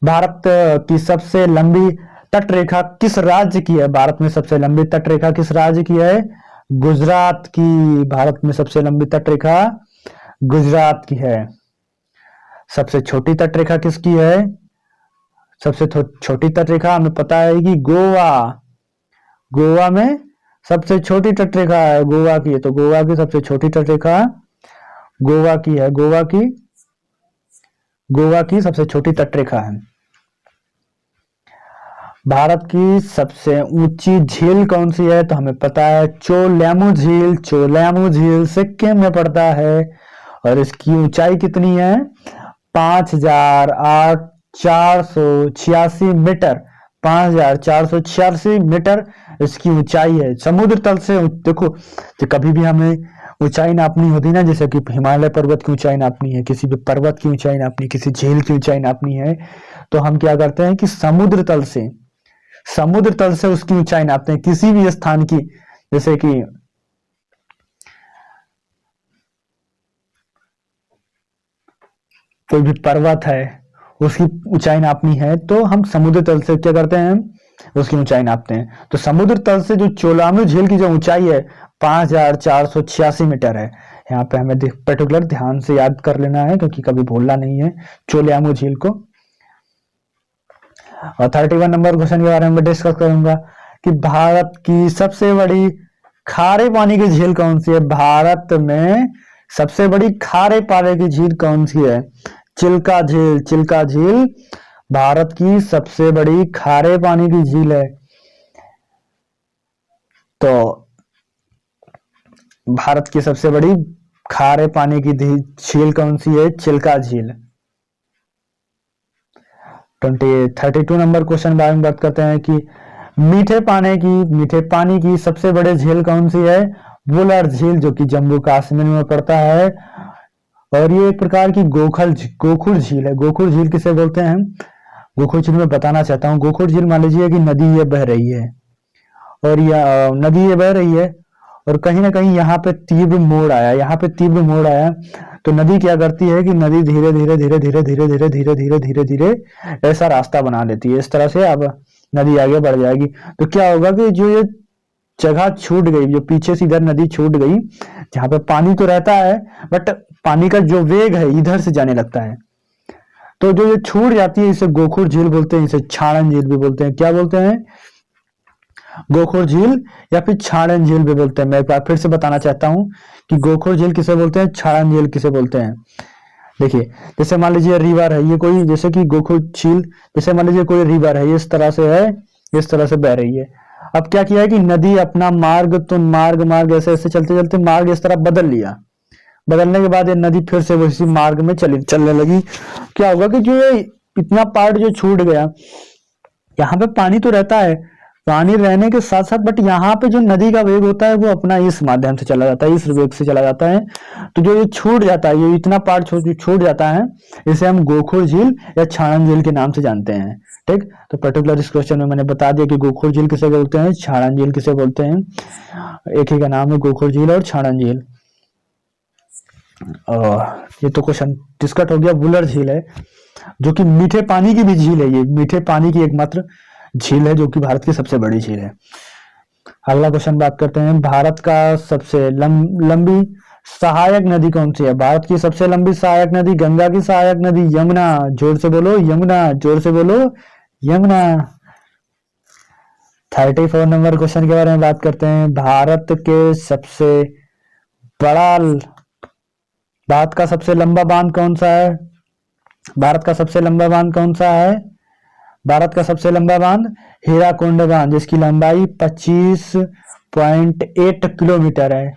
भारत की सबसे लंबी तट रेखा किस राज्य की है? भारत में सबसे लंबी तट रेखा किस राज्य की है? गुजरात की। भारत में सबसे लंबी तट रेखा गुजरात की है। सबसे छोटी तट रेखा किसकी है? सबसे छोटी तट रेखा हमें पता है कि गोवा। गोवा में सबसे छोटी तट रेखा है गोवा की, तो गोवा की सबसे छोटी तट रेखा गोवा की है। गोवा की सबसे छोटी तट रेखा है। भारत की सबसे ऊंची झील कौन सी है? तो हमें पता है चोलैमू झील। चोलैमू झील सिक्किम में पड़ता है और इसकी ऊंचाई कितनी है? 5486 मीटर। 5486 मीटर इसकी ऊंचाई है। समुद्र तल से देखो, तो कभी भी हमें ऊंचाई नापनी होती ना, जैसे कि हिमालय पर्वत की ऊंचाई नापनी है, किसी भी पर्वत की ऊंचाई नापनी, किसी झील की ऊंचाई नापनी है, तो हम क्या करते हैं कि समुद्र तल से उसकी ऊंचाई नापते हैं। किसी भी स्थान की, जैसे कि कोई भी पर्वत है, उसकी ऊंचाई नापनी है, तो हम समुद्र तल से क्या करते हैं, उसकी ऊंचाई नापते हैं। तो समुद्र तल से जो चोलामू झील की जो ऊंचाई है 5486 मीटर है। यहाँ पे हमें पर्टिकुलर ध्यान से याद कर लेना है, क्योंकि कभी भूलना नहीं है चोलामू झील को। और 31 नंबर क्वेश्चन के बारे में डिस्कस करूंगा कि भारत की सबसे बड़ी खारे पानी की झील कौन सी है? भारत में सबसे बड़ी खारे पानी की झील कौन सी है? चिल्का झील। चिल्का झील भारत की सबसे बड़ी खारे पानी की झील है। तो भारत की सबसे बड़ी खारे पानी की झील कौन सी है? चिल्का झील। 32 नंबर क्वेश्चन बारे में बात करते हैं कि मीठे पानी की सबसे बड़ी झील कौन सी है? वुलर झील, जो कि जम्मू कश्मीर में पड़ता है। और ये एक प्रकार की गोखुर झील है। गोखुर झील किसे बोलते हैं? गोखुर झील में बताना चाहता हूँ। गोखुर झील मान लीजिए कि नदी ये बह रही है, और और कहीं ना कहीं यहाँ पे तीव्र मोड़ आया। तो नदी क्या करती है कि नदी धीरे धीरे ऐसा रास्ता बना लेती है। इस तरह से अब नदी आगे बढ़ जाएगी। तो क्या होगा कि जो ये जगह छूट गई, जो पीछे से इधर नदी छूट गई, जहां पे पानी तो रहता है बट पानी का जो वेग है इधर से जाने लगता है, तो जो ये छूट जाती है इसे गोखुर झील बोलते हैं। इसे छाड़न झील भी बोलते हैं। क्या बोलते हैं? गोखुर झील या फिर छाड़न झील भी बोलते हैं। मैं एक बार फिर से बताना चाहता हूं कि गोखुर झील किसे बोलते हैं, छाड़न झील किसे बोलते हैं। देखिए, जैसे मान लीजिए रिवर है, ये कोई, जैसे कि गोखुर झील, जैसे मान लीजिए कोई रिवर है, इस तरह से बह रही है। अब क्या किया है कि नदी अपना मार्ग ऐसे ऐसे चलते मार्ग इस तरह बदल लिया। बदलने के बाद ये नदी फिर से उसी मार्ग में चलने लगी। क्या होगा कि जो ये इतना पार्ट जो छूट गया, यहाँ पे पानी तो रहता है, पानी रहने के साथ साथ बट यहाँ पे जो नदी का वेग होता है वो अपना इस माध्यम से चला जाता है, इस वेग से चला जाता है। तो जो ये छूट जाता है, ये इतना पार्ट छूट जाता है, इसे हम गोखुर झील या छाड़न झील के नाम से जानते हैं। ठीक, तो पर्टिकुलर इस क्वेश्चन में मैंने बता दिया कि गोखुर झील किसे बोलते हैं, छाड़न झील किसे बोलते हैं। एक ही का नाम है, गोखुर झील और छाड़न झील। ये तो क्वेश्चन डिस्कस हो गया। वुलर झील है जो कि मीठे पानी की भी झील है। ये मीठे पानी की एकमात्र झील है जो कि भारत की सबसे बड़ी झील है। अगला क्वेश्चन बात करते हैं, भारत का सबसे लंबी सहायक नदी कौन सी है? भारत की सबसे लंबी सहायक नदी, गंगा की सहायक नदी यमुना। जोर से बोलो यमुना, जोर से बोलो यमुना। 34 नंबर क्वेश्चन के बारे में बात करते हैं, भारत का सबसे लंबा बांध कौन सा है? भारत का सबसे लंबा बांध कौन सा है? भारत का सबसे लंबा बांध हीराकुंड बांध, जिसकी लंबाई 25.8 किलोमीटर है।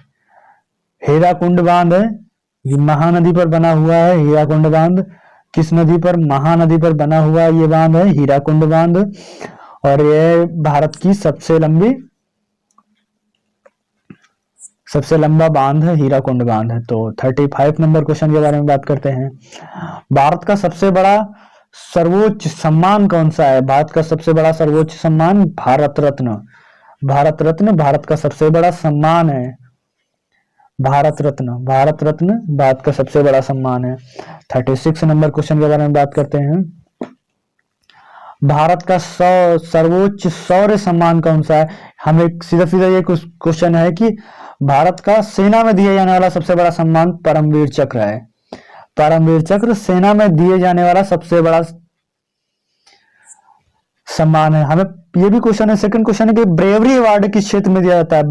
हीराकुंड बांध है, ये महानदी पर बना हुआ है हीराकुंड बांध, किस नदी पर? महानदी पर बना हुआ ये बांध है हीराकुंड बांध, और ये भारत की सबसे लंबा बांध है हीराकुंड बांध है। तो 35 नंबर क्वेश्चन के बारे में बात करते हैं। भारत का सबसे बड़ा सर्वोच्च सम्मान कौन सा है? भारत का सबसे बड़ा सर्वोच्च सम्मान भारत रत्न। भारत रत्न भारत का सबसे बड़ा सम्मान है। भारत रत्न भारत का सबसे बड़ा सम्मान है। 36 नंबर क्वेश्चन के बारे में बात करते हैं। भारत का सर्वोच्च शौर्य सम्मान कौन सा है? हमें सीधा सीधा ये क्वेश्चन है कि भारत का सेना में दिया जाने वाला सबसे बड़ा सम्मान परमवीर चक्र है। परमवीर चक्र सेना में दिए जाने वाला सबसे बड़ा सम्मान है। हमें ये भी क्वेश्चन है, सेकंड क्वेश्चन है कि ब्रेवरी अवार्ड किस क्षेत्र में दिया जाता है?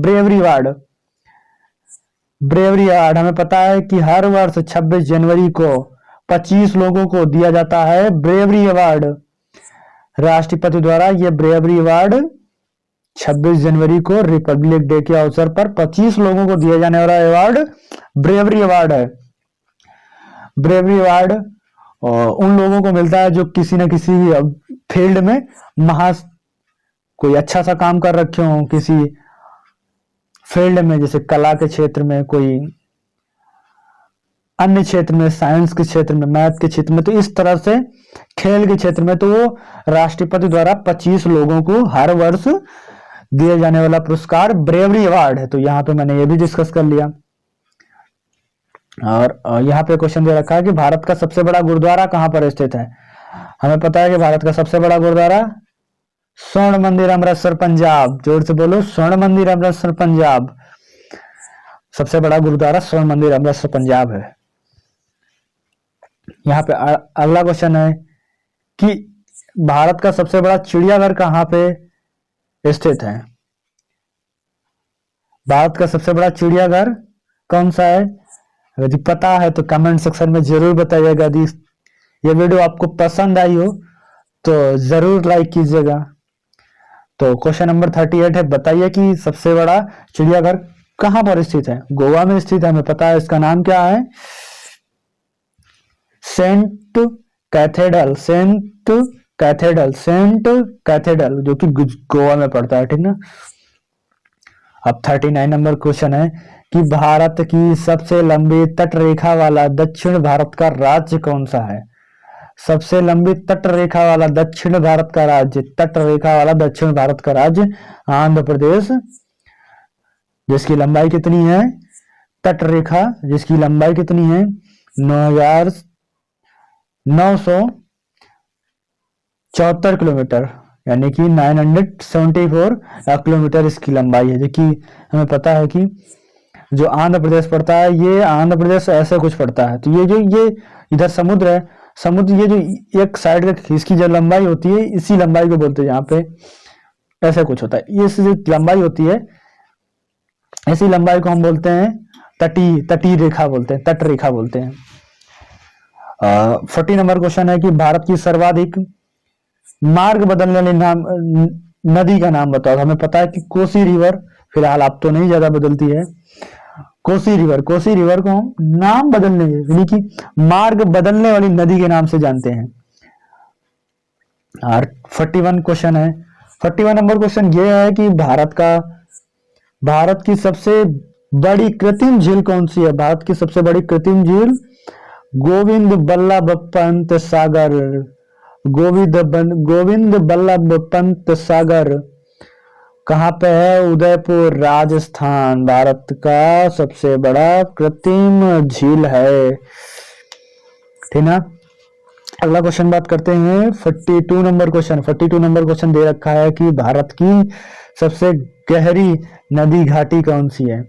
ब्रेवरी अवार्ड हमें पता है कि हर वर्ष 26 जनवरी को 25 लोगों को दिया जाता है ब्रेवरी अवार्ड राष्ट्रपति द्वारा। यह ब्रेवरी अवार्ड 26 जनवरी को रिपब्लिक डे के अवसर पर 25 लोगों को दिया जाने वाला अवार्ड ब्रेवरी अवार्ड है। ब्रेवरी अवार्ड उन लोगों को मिलता है जो किसी न किसी फील्ड में कोई अच्छा सा काम कर रखे हो, किसी फील्ड में, जैसे कला के क्षेत्र में, कोई अन्य क्षेत्र में, साइंस के क्षेत्र में, मैथ के क्षेत्र में, तो इस तरह से खेल के क्षेत्र में, तो वो राष्ट्रपति द्वारा 25 लोगों को हर वर्ष दिए जाने वाला पुरस्कार ब्रेवरी अवार्ड है। तो यहाँ पे मैंने ये भी डिस्कस कर लिया। और यहाँ पे क्वेश्चन दे रखा है कि भारत का सबसे बड़ा गुरुद्वारा कहाँ पर स्थित है? हमें पता है कि भारत का सबसे बड़ा गुरुद्वारा स्वर्ण मंदिर अमृतसर पंजाब। जोर से बोलो, स्वर्ण मंदिर अमृतसर पंजाब। सबसे बड़ा गुरुद्वारा स्वर्ण मंदिर अमृतसर पंजाब है। यहाँ पे अगला क्वेश्चन है कि भारत का सबसे बड़ा चिड़ियाघर कहाँ पे स्थित है? भारत का सबसे बड़ा चिड़ियाघर कौन सा है? यदि पता है तो कमेंट सेक्शन में जरूर बताइएगा। यदि ये वीडियो आपको पसंद आई हो तो जरूर लाइक कीजिएगा। तो क्वेश्चन नंबर 38 है, बताइए कि सबसे बड़ा चिड़ियाघर कहां पर स्थित है? गोवा में स्थित है। हमें पता है इसका नाम क्या है, सेंट कैथेड्रल, जो कि गोवा में पड़ता है, ठीक ना। अब 39 नंबर क्वेश्चन है कि भारत की सबसे लंबी तट रेखा वाला दक्षिण भारत का राज्य कौन सा है? सबसे लंबी तट रेखा वाला दक्षिण भारत का राज्य, तट रेखा वाला दक्षिण भारत का राज्य आंध्र प्रदेश, जिसकी लंबाई कितनी है? तट रेखा जिसकी लंबाई कितनी है? 9,974 किलोमीटर, यानी कि 974 किलोमीटर इसकी लंबाई है। जो कि हमें पता है कि जो आंध्र प्रदेश पड़ता है, ये आंध्र प्रदेश ऐसे कुछ पड़ता है। तो ये इधर समुद्र है, समुद्र ये जो एक साइड का इसकी जो लंबाई होती है, इसी लंबाई को बोलते हैं। यहाँ पे ऐसे कुछ होता है, ये जो लंबाई होती है, ऐसी लंबाई को हम बोलते हैं तटीय रेखा बोलते हैं, तट रेखा बोलते हैं। 40 नंबर क्वेश्चन है कि भारत की सर्वाधिक मार्ग बदलने वाली नदी का नाम बताओ। हमें पता है कि कोसी रिवर, फिलहाल अब तो नहीं ज्यादा बदलती है। कोसी रिवर को हम नाम बदलने, यानी कि मार्ग बदलने वाली नदी के नाम से जानते हैं। और 41 क्वेश्चन है, 41 नंबर क्वेश्चन ये है कि भारत की सबसे बड़ी कृत्रिम झील कौन सी है? भारत की सबसे बड़ी कृत्रिम झील गोविंद बल्लभ पंत सागर कहाँ पे है? उदयपुर, राजस्थान। भारत का सबसे बड़ा कृत्रिम झील है, ठीक ना। अगला क्वेश्चन बात करते हैं 42 नंबर क्वेश्चन। 42 नंबर क्वेश्चन दे रखा है कि भारत की सबसे गहरी नदी घाटी कौन सी है?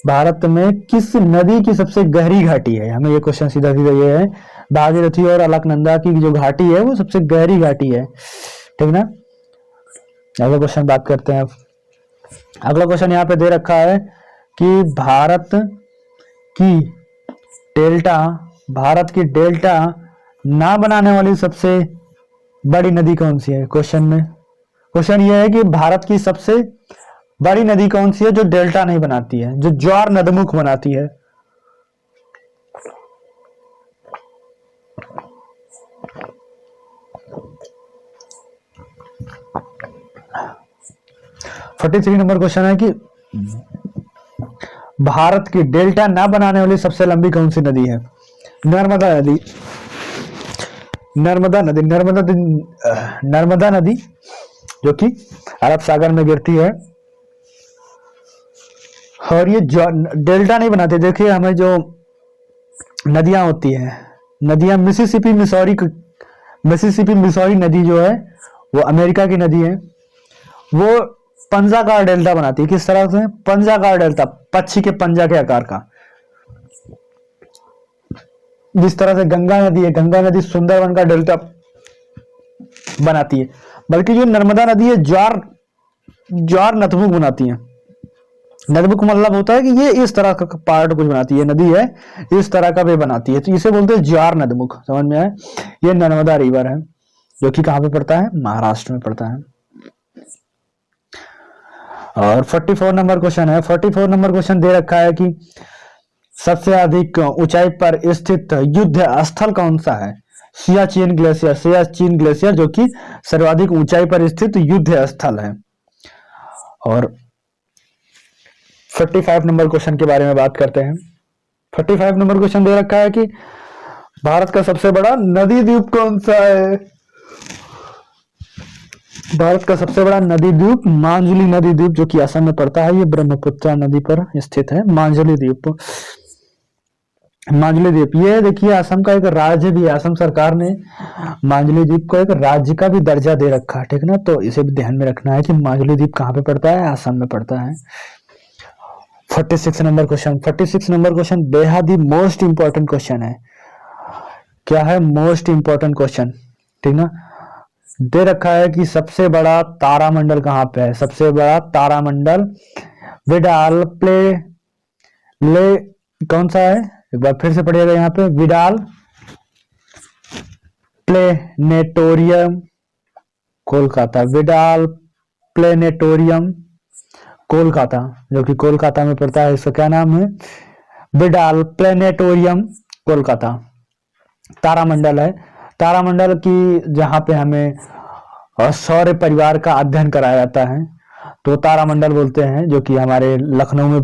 भारत में किस नदी की सबसे गहरी घाटी है? हमें ये क्वेश्चन सीधा सीधा ये है, भागीरथी और अलकनंदा की जो घाटी है वो सबसे गहरी घाटी है, ठीक ना। अगला क्वेश्चन बात करते हैं। अगला क्वेश्चन यहाँ पे दे रखा है कि भारत की डेल्टा ना बनाने वाली सबसे बड़ी नदी कौन सी है? क्वेश्चन ये है कि भारत की सबसे बड़ी नदी कौन सी है जो डेल्टा नहीं बनाती है, जो ज्वार नदमुख बनाती है? 43 नंबर क्वेश्चन है कि भारत की डेल्टा ना बनाने वाली सबसे लंबी कौन सी नदी है? नर्मदा नदी। नर्मदा नदी जो कि अरब सागर में गिरती है। और ये डेल्टा नहीं बनाते। देखिए हमें जो नदियां होती है, नदियां मिसिसिपी मिसौरी नदी जो है वो अमेरिका की नदी है, वो पंजाकार डेल्टा बनाती है। किस तरह से? पंजाकार डेल्टा, पक्षी के पंजा के आकार का। जिस तरह से गंगा नदी है, गंगा नदी सुंदरवन का डेल्टा बनाती है, बल्कि जो नर्मदा नदी है ज्वार नतमुख बनाती है। नतमुख मतलब होता है कि ये इस तरह का पार्ट कुछ बनाती है, नदी है इस तरह का वे बनाती है, तो इसे बोलते हैं ज्वार नतमुख। समझ में आए? ये नर्मदा रिवर है जो कि कहां पे पड़ता है? महाराष्ट्र में पड़ता है। और 44 नंबर क्वेश्चन है। 44 नंबर क्वेश्चन दे रखा है कि सबसे अधिक ऊंचाई पर स्थित युद्ध स्थल कौन सा है? सियाचिन ग्लेशियर जो कि सर्वाधिक ऊंचाई पर स्थित युद्ध स्थल है। और 45 नंबर क्वेश्चन के बारे में बात करते हैं। 45 नंबर क्वेश्चन दे रखा है कि भारत का सबसे बड़ा नदी द्वीप कौन सा है? भारत का सबसे बड़ा नदी द्वीप मांजुली नदी द्वीप जो कि असम में पड़ता है। ये ब्रह्मपुत्र नदी पर स्थित है मांजुली द्वीप। मांजुली द्वीप ये देखिए असम का एक राज्य भी है। असम सरकार ने मांजुली द्वीप को एक राज्य का भी दर्जा दे रखा है, ठीक ना। तो इसे भी ध्यान में रखना है कि मांजुली द्वीप कहाँ पे पड़ता है? असम में पड़ता है। 46 नंबर क्वेश्चन। 46 नंबर क्वेश्चन बेहद ही मोस्ट इंपॉर्टेंट क्वेश्चन है। क्या है? मोस्ट इंपॉर्टेंट क्वेश्चन, ठीक ना। दे रखा है कि सबसे बड़ा तारामंडल कहाँ पे है? सबसे बड़ा तारामंडल विडाल ले कौन सा है? एक बार फिर से पढ़िएगा यहाँ पे, Vidal planetarium Kolkata. Vidal planetarium Kolkata जो कि कोलकाता में पड़ता है। इसका क्या नाम है? विडाल प्लेनेटोरियम कोलकाता तारामंडल है। तारामंडल की जहां पे हमें सौर परिवार का अध्ययन कराया जाता है तो तारामंडल बोलते हैं, जो कि हमारे लखनऊ में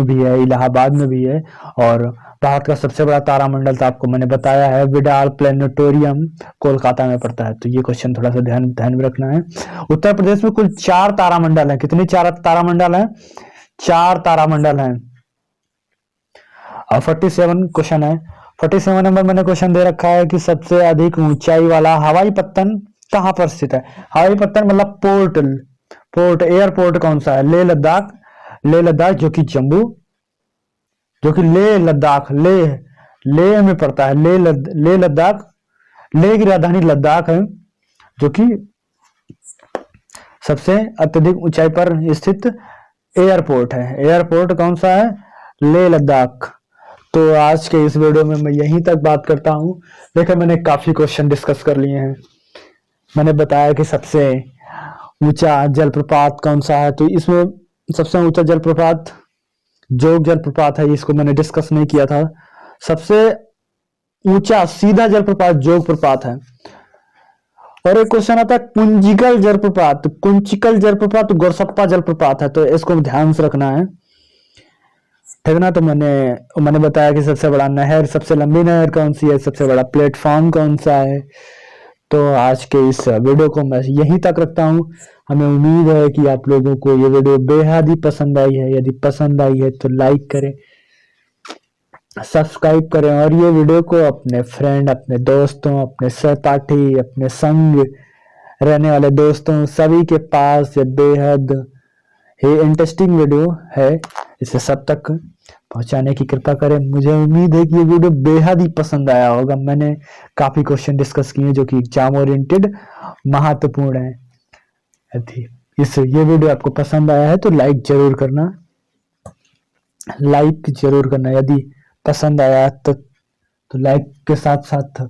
भी है, इलाहाबाद में भी है। और भारत का सबसे बड़ा तारामंडल तो आपको मैंने बताया है, विडाल प्लेनेटोरियम कोलकाता में पड़ता है। तो ये क्वेश्चन थोड़ा सा ध्यान में रखना है। उत्तर प्रदेश में कुल 4 तारामंडल है। कितने? 4 तारामंडल है। 4 तारामंडल है। और 47 क्वेश्चन है। 47 नंबर मैंने क्वेश्चन दे रखा है कि सबसे अधिक ऊंचाई वाला हवाई पत्तन कहां पर स्थित है? हवाई पत्तन मतलब पोर्ट एयरपोर्ट कौन सा है? लेह लद्दाख जो कि जम्मू, जो कि लेह में पड़ता है। लेह लद्दाख, लेह की राजधानी लद्दाख है, जो कि सबसे अत्यधिक ऊंचाई पर स्थित एयरपोर्ट है। एयरपोर्ट कौन सा है? लेह लद्दाख। तो आज के इस वीडियो में मैं यहीं तक बात करता हूं। देखिए मैंने काफी क्वेश्चन डिस्कस कर लिए हैं। मैंने बताया कि सबसे ऊंचा जलप्रपात कौन सा है, तो इसमें सबसे ऊंचा जलप्रपात जोग जलप्रपात है। इसको मैंने डिस्कस नहीं किया था। सबसे ऊंचा सीधा जलप्रपात जोग प्रपात है। और एक क्वेश्चन आता है कुंचिकल जलप्रपात गोरसप्पा जलप्रपात है। तो इसको ध्यान से रखना है, ठीक ना। तो मैंने बताया कि सबसे बड़ा नहर, सबसे लंबी नहर कौन सी है, सबसे बड़ा प्लेटफॉर्म कौन सा है। तो आज के इस वीडियो को मैं यहीं तक रखता हूं। हमें उम्मीद है कि आप लोगों को ये वीडियो बेहद ही पसंद आई है। यदि पसंद आई है तो लाइक करें, सब्सक्राइब करें और ये वीडियो को अपने फ्रेंड, अपने दोस्तों, अपने सहपाठी, अपने संग रहने वाले दोस्तों सभी के पास ये बेहद ही इंटरेस्टिंग वीडियो है, इसे सब तक पहुंचाने की कृपा करें। मुझे उम्मीद है कि ये वीडियो बेहद ही पसंद आया होगा। मैंने काफी क्वेश्चन डिस्कस किए जो कि एग्जाम ओरिएंटेड महत्वपूर्ण है। यदि ये वीडियो आपको पसंद आया है तो लाइक जरूर करना। यदि पसंद आया तो लाइक के साथ साथ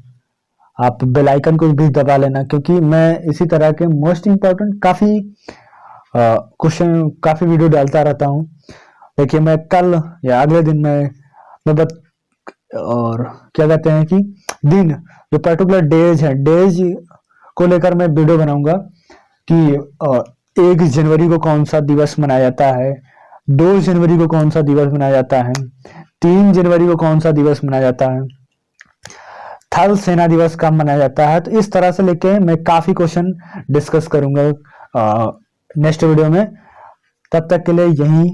आप बेल आइकन को भी दबा लेना, क्योंकि मैं इसी तरह के मोस्ट इंपॉर्टेंट काफी क्वेश्चन, काफी वीडियो डालता रहता हूँ। देखिए मैं कल या अगले दिन और क्या कहते हैं कि दिन, जो पर्टिकुलर डेज है, डेज को लेकर मैं वीडियो बनाऊंगा कि 1 जनवरी को कौन सा दिवस मनाया जाता है, 2 जनवरी को कौन सा दिवस मनाया जाता है, 3 जनवरी को कौन सा दिवस मनाया जाता है, थल सेना दिवस कब मनाया जाता है। तो इस तरह से लेके मैं काफी क्वेश्चन डिस्कस करूंगा नेक्स्ट वीडियो में। तब तक के लिए यहीं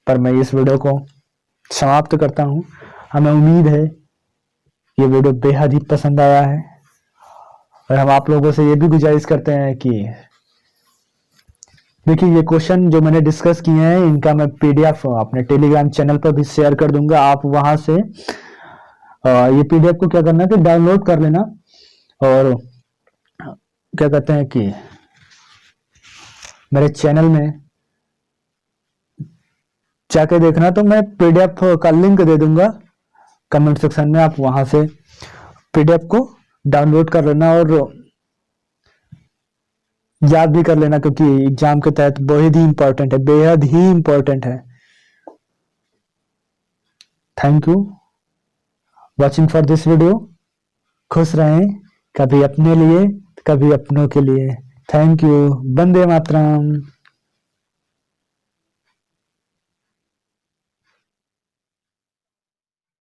पर मैं इस वीडियो को समाप्त करता हूं। हमें उम्मीद है ये वीडियो बेहद ही पसंद आया है, और हम आप लोगों से ये भी गुजारिश करते हैं कि देखिए ये क्वेश्चन जो मैंने डिस्कस किए हैं इनका मैं पीडीएफ अपने टेलीग्राम चैनल पर भी शेयर कर दूंगा। आप वहां से ये पीडीएफ को क्या करना है कि डाउनलोड कर लेना, और क्या कहते हैं कि मेरे चैनल में जाके देखना। तो मैं पीडीएफ का लिंक दे दूंगा कमेंट सेक्शन में, आप वहां से पीडीएफ को डाउनलोड कर लेना और याद भी कर लेना, क्योंकि एग्जाम के तहत बहुत ही इंपॉर्टेंट है, बेहद ही इंपॉर्टेंट है। Thank you watching for this video. खुश रहें, कभी अपने लिए कभी अपनों के लिए। Thank you. वंदे मातरम।